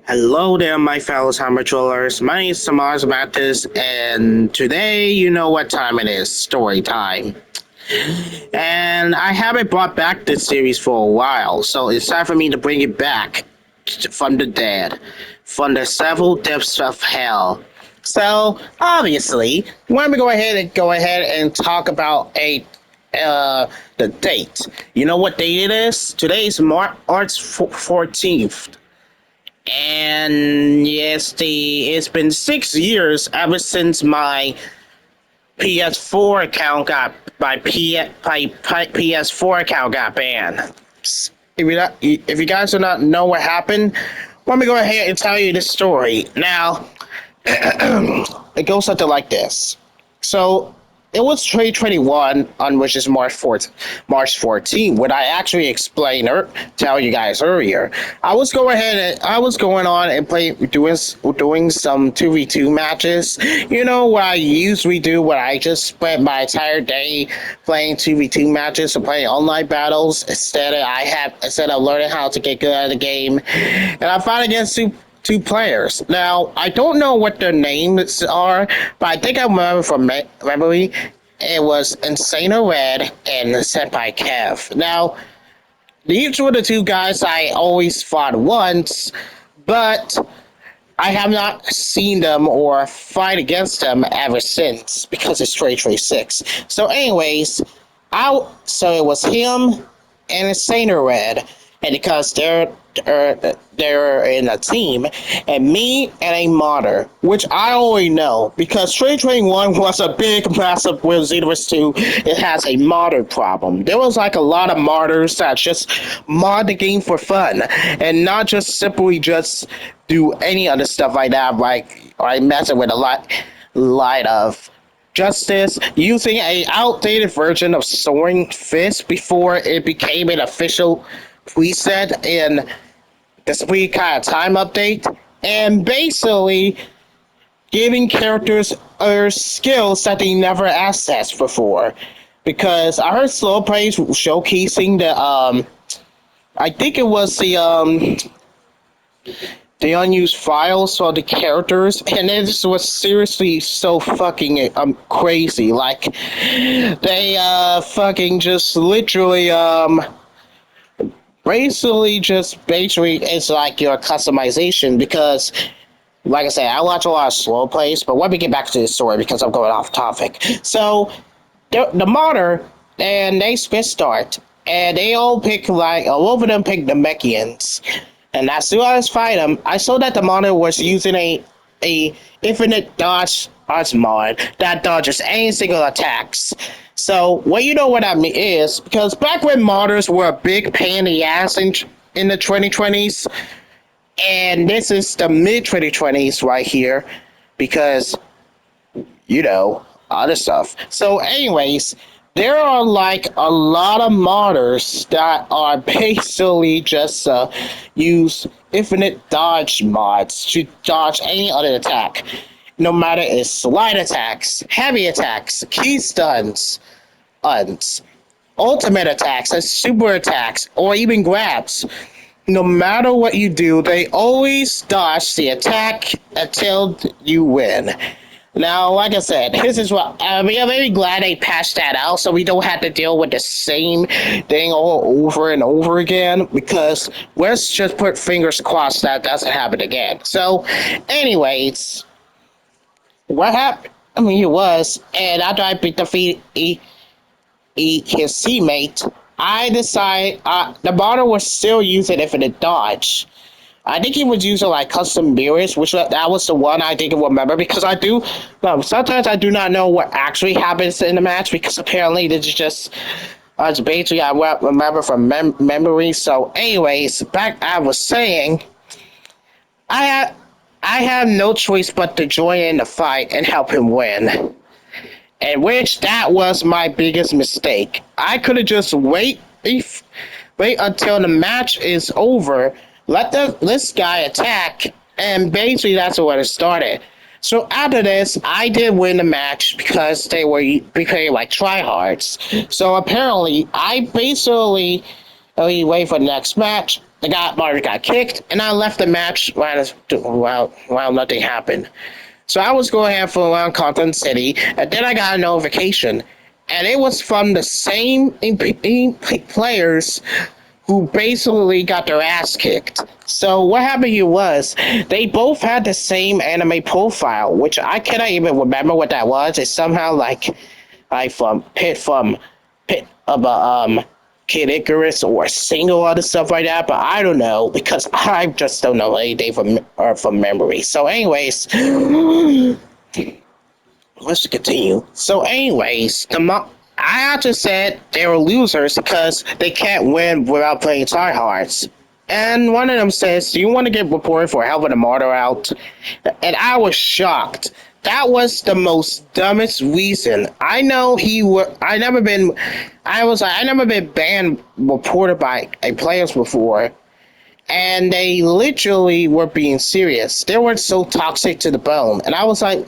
Hello there, my fellow Hammer Trollers. My name is Samars Mathis, and today you know what time it is story time. And I haven't brought back this series for a while, so it's time for me to bring it back from the dead, from the several depths of hell. So, obviously, when we go ahead and talk about the date. You know what date it is? Today is March 14th. And yes, it's been 6 years ever since my PS4 account got my PS4 account got banned. If you guys do not know what happened, let me go ahead and tell you the story. Now, it goes something like this. So it was 2021, on which is March 14th, when I actually explained or tell you guys earlier. I was going on and doing some 2v2 matches. You know what I usually do when I just spend my entire day playing 2v2 matches or playing online battles instead of learning how to get good at the game. And I fought against two players. Now, I don't know what their names are, but I think I remember from memory, it was Insano Red and Senpai Kev. Now, these were the two guys I always fought once, but I have not seen them or fight against them ever since because it's 2026. So, anyways, so it was him and Insano Red, and because they're in a team, and me and a modder, which I already know because 2021 was a big, massive with Xenoverse 2. It has a modder problem. There was like a lot of modders that just mod the game for fun and not just simply just do any other stuff like that, like I messing with a lot of Justice using a outdated version of Soaring Fist before it became an official preset in the Speed kind of time update, and basically giving characters other skills that they never accessed before. Because I heard slow plays showcasing I think it was the unused files for the characters, and it just was seriously so fucking crazy. Like they fucking just literally basically it's like your customization because like I said, I watch a lot of slow plays, but let me get back to the story because I'm going off topic. So the modder and they spit start and they all of them pick the Mechians. And as soon as I fight them, I saw that the modder was using a infinite dodge arts mod that dodges any single attacks. So, what you know what that is, because back when modders were a big pain in the ass in the 2020s, and this is the mid 2020s right here, because, other stuff. So, anyways, there are like a lot of modders that are basically just use infinite dodge mods to dodge any other attack. No matter it's slide attacks, heavy attacks, key stuns, ultimate attacks, and super attacks, or even grabs. No matter what you do, they always dodge the attack until you win. Now, like I said, this is what I'm very glad they patched that out so we don't have to deal with the same thing all over and over again because let's just put fingers crossed that doesn't happen again. So, anyways, what happened? It was, and after I defeated his teammate, I decided the modder was still using infinite dodge. I think he was using like custom mirrors, which that was the one I didn't remember because sometimes I do not know what actually happens in the match because apparently this is just it's basically I remember from memory. So, anyways, back I was saying, I had I had no choice but to join in the fight and help him win. And which that was my biggest mistake. I could have just wait until the match is over, let this guy attack, and basically that's where it started. So after this, I did win the match because they became like tryhards. So apparently, I basically wait for the next match. Marty got kicked, and I left the match while nothing happened. So I was going half around Content City, and then I got a notification, and it was from the same players who basically got their ass kicked. So what happened here was they both had the same anime profile, which I cannot even remember what that was. It's somehow like from Pit of Kid Icarus or single other stuff like that, but I don't know because I just don't know anything from memory. So, anyways, let's continue. So, anyways, I had to said they were losers because they can't win without playing tryhards. And one of them says, "Do you want to get reported for helping the martyr out?" And I was shocked. That was the most dumbest reason. I know he would. I never been banned reported by a players before, and they literally were being serious. They were so toxic to the bone, and I was like,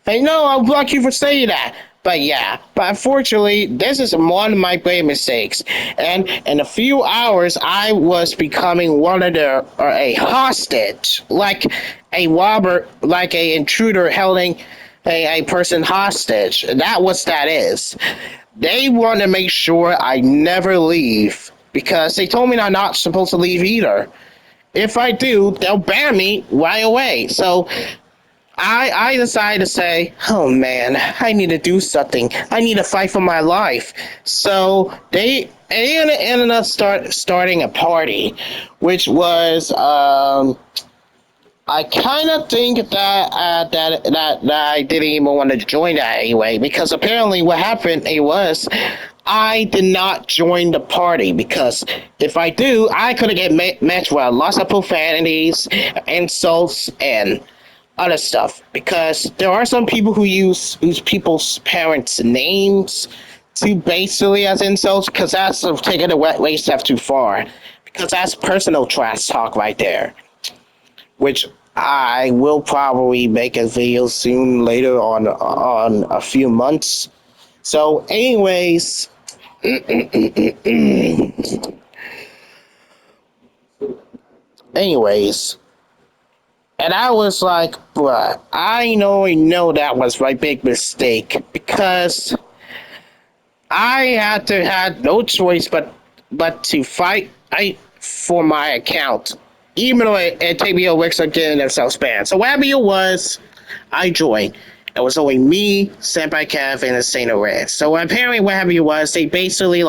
"Hey, no, I'll block you for saying that." But yeah, but unfortunately, this is one of my big mistakes. And in a few hours, I was becoming one of the or a hostage, like a robber, like a intruder holding a person hostage. That what that is. They want to make sure I never leave because they told me I'm not supposed to leave either. If I do, they'll ban me right away. So I decided to say, oh man, I need to do something. I need to fight for my life. So they ended up starting a party, which was I kind of think that I didn't even want to join that anyway because apparently what happened it was I did not join the party because if I do, I could have get matched with lots of profanities, insults, and other stuff because there are some people who use people's parents' names to basically as insults because that's taking the wet way step too far because that's personal trash talk right there, which I will probably make a video soon later on a few months. So, anyways, anyways. And I was like, bruh, I know that was my big mistake because I had no choice but to fight for my account, even though it take me a week to get themselves banned. So what happened was, I joined. It was only me, Senpai Kev, and the Saint Red. So apparently what happened was they basically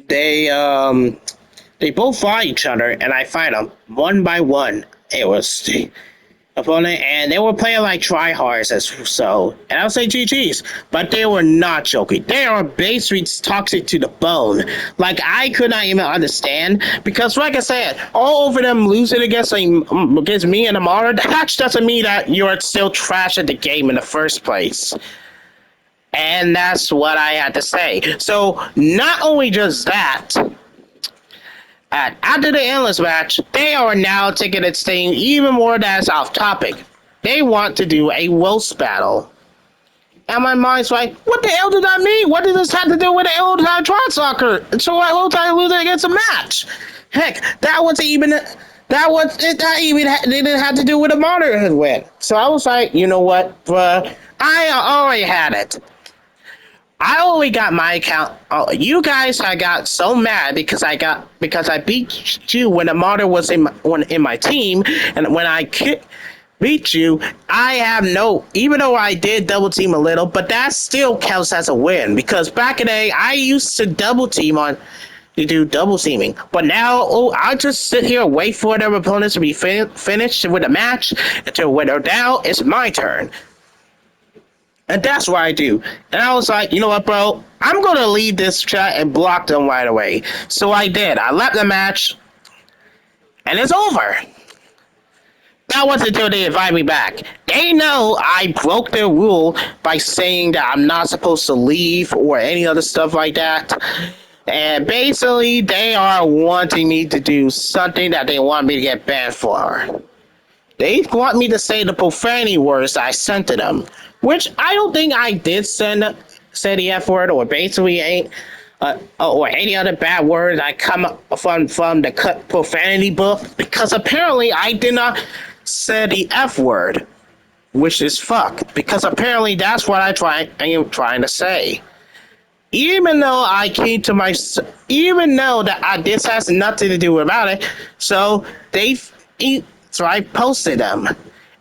they they both fought each other, and I fight them one by one. It was the opponent, and they were playing like tryhards as so. And I'll say GG's, but they were not joking. They are basically toxic to the bone. Like I could not even understand because, like I said, all over them losing against me and Amara, that doesn't mean that you're still trash at the game in the first place. And that's what I had to say. So not only just that. After the endless match, they are now taking this thing even more that's off topic. They want to do a roast battle. And my mind's like, what the hell did that mean? What does this have to do with the old time try soccer? So I whole time losing against a match. Heck, that didn't have to do with a monitor win. So I was like, you know what, bruh, I already had it. I only got my account. Oh, you guys, I got so mad because I beat you when the model was in my team, and when I beat you, I have no. Even though I did double team a little, but that still counts as a win because back in the day I used to double team on. To do double teaming, but now I just sit here and wait for their opponents to be finished with a match until when they're down, it's my turn. And that's what I do. And I was like, you know what, bro? I'm going to leave this chat and block them right away. So I did. I left the match. And it's over. That wasn't until they invited me back. They know I broke their rule by saying that I'm not supposed to leave or any other stuff like that. And basically, they are wanting me to do something that they want me to get banned for. They want me to say the profanity words I sent to them, which I don't think I did say the F word or basically ain't or any other bad words I come up from the profanity book, because apparently I did not say the F word, which is fuck, because apparently that's what I am trying to say. Even though I came to my, even though that this has nothing to do about it, so so I posted them,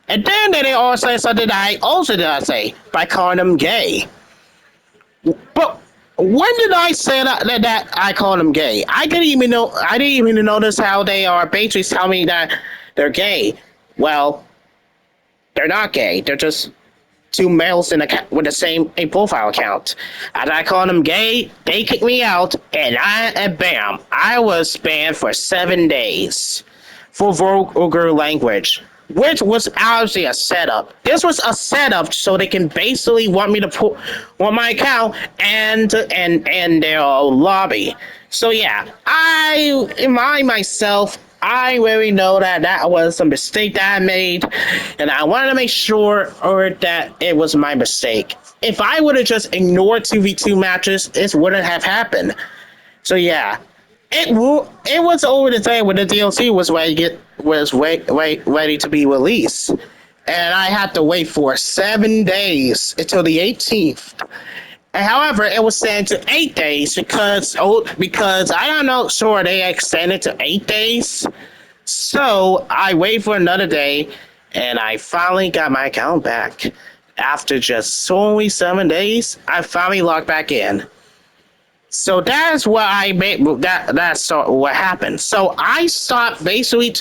and then they all say something that I also did not say by calling them gay. But when did I say that I called them gay? I didn't even know. I didn't even notice how they are basically telling me that they're gay. Well, they're not gay. They're just two males with the same a profile account. As I called them gay, they kicked me out, and bam, I was banned for 7 days for vulgar language, which was obviously a setup. This was a setup so they can basically want me to put on my account and their lobby. So yeah, I really know that that was a mistake that I made, and I wanted to make sure that it was my mistake. If I would have just ignored 2v2 matches, this wouldn't have happened. So yeah, it was over the day when the DLC ready to be released, and I had to wait for 7 days until the 18th. However, it was sent to 8 days because I don't know, sure they extended to 8 days. So I waited for another day, and I finally got my account back. After just only 7 days, I finally logged back in. So that's what I made. That's what happened. So I stopped basically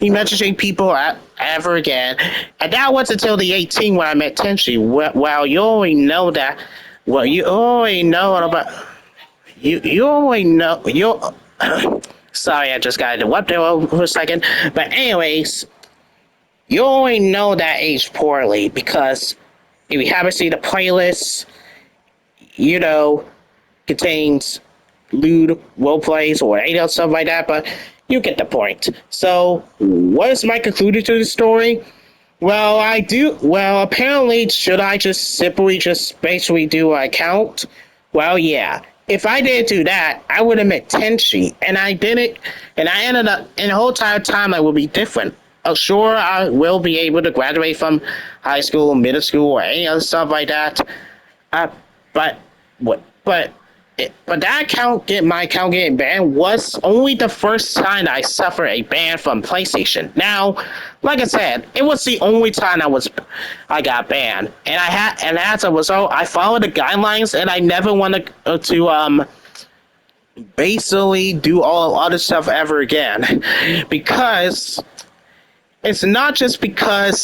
messaging people ever again, and that was until the 18th when I met Tenchi. Well, you already know that. Well, you already know about. You already know. You. Sorry, I just got interrupted for a second. But anyways, you already know that aged poorly because if you haven't seen the playlist, you know, contains lewd role plays or any other stuff like that, but you get the point. So, what is my conclusion to the story? Well, apparently, should I just simply just basically do an account? Well, yeah. If I didn't do that, I would have met Tenchi, and I didn't, and I ended up, and the whole entire timeline will be different. Sure, I will be able to graduate from high school, middle school, or any other stuff like that. Uh, but what? But that my account getting banned was only the first time I suffered a ban from PlayStation. Now, like I said, it was the only time I got banned, and as a result, I followed the guidelines, and I never wanted to basically do all other stuff ever again, because it's not just because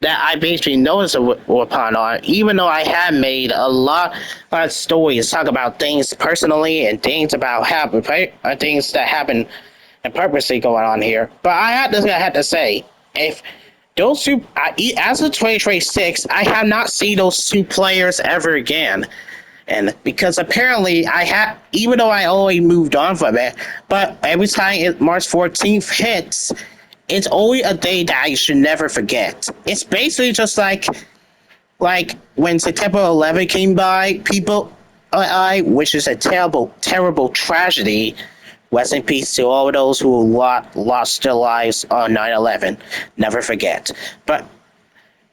that I basically noticed upon art, even though I have made a lot of stories talk about things personally and things about things that happen and purposely going on here. But I had to say, if those two, as of 2026, I have not seen those two players ever again. And because apparently even though I already moved on from it, but every time March 14th hits, it's only a day that I should never forget. It's basically just like when September 11 came by, which is a terrible, terrible tragedy. Rest in peace to all of those who lost their lives on 9/11. Never forget. But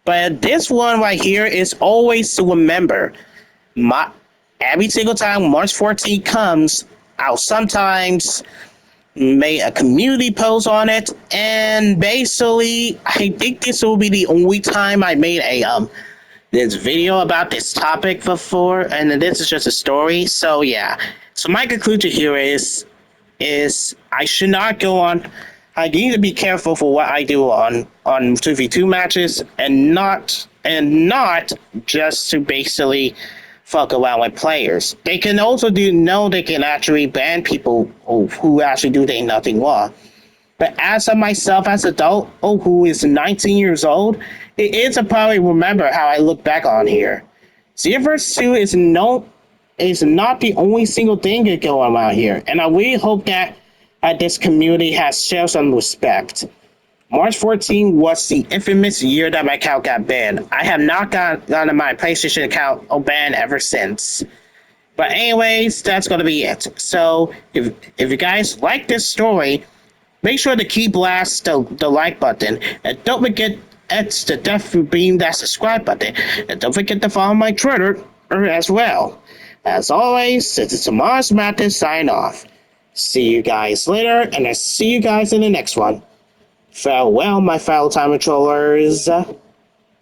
this one right here is always to remember. Every single time March 14th comes, I'll sometimes made a community post on it, and basically I think this will be the only time I made this video about this topic before, and this is just a story. So yeah, so my conclusion here is I should not go on. I need to be careful for what I do on 2v2 matches, and not just to basically fuck around with players. They can also they can actually ban people who actually do nothing wrong. But as of myself, as an adult, who is 19 years old, it is a probably remember how I look back on here. Xenoverse 2 is not the only single thing that go on out here, and I really hope that this community has shown some respect. March 14 was the infamous year that my account got banned. I have not gotten my PlayStation account banned ever since. But anyways, that's gonna be it. So if you guys like this story, make sure to keep blast the like button, and don't forget it's the death beam that subscribe button, and don't forget to follow my Twitter as well. As always, this is Mars Matin sign off. See you guys later, and I see you guys in the next one. Farewell, my fellow time controllers.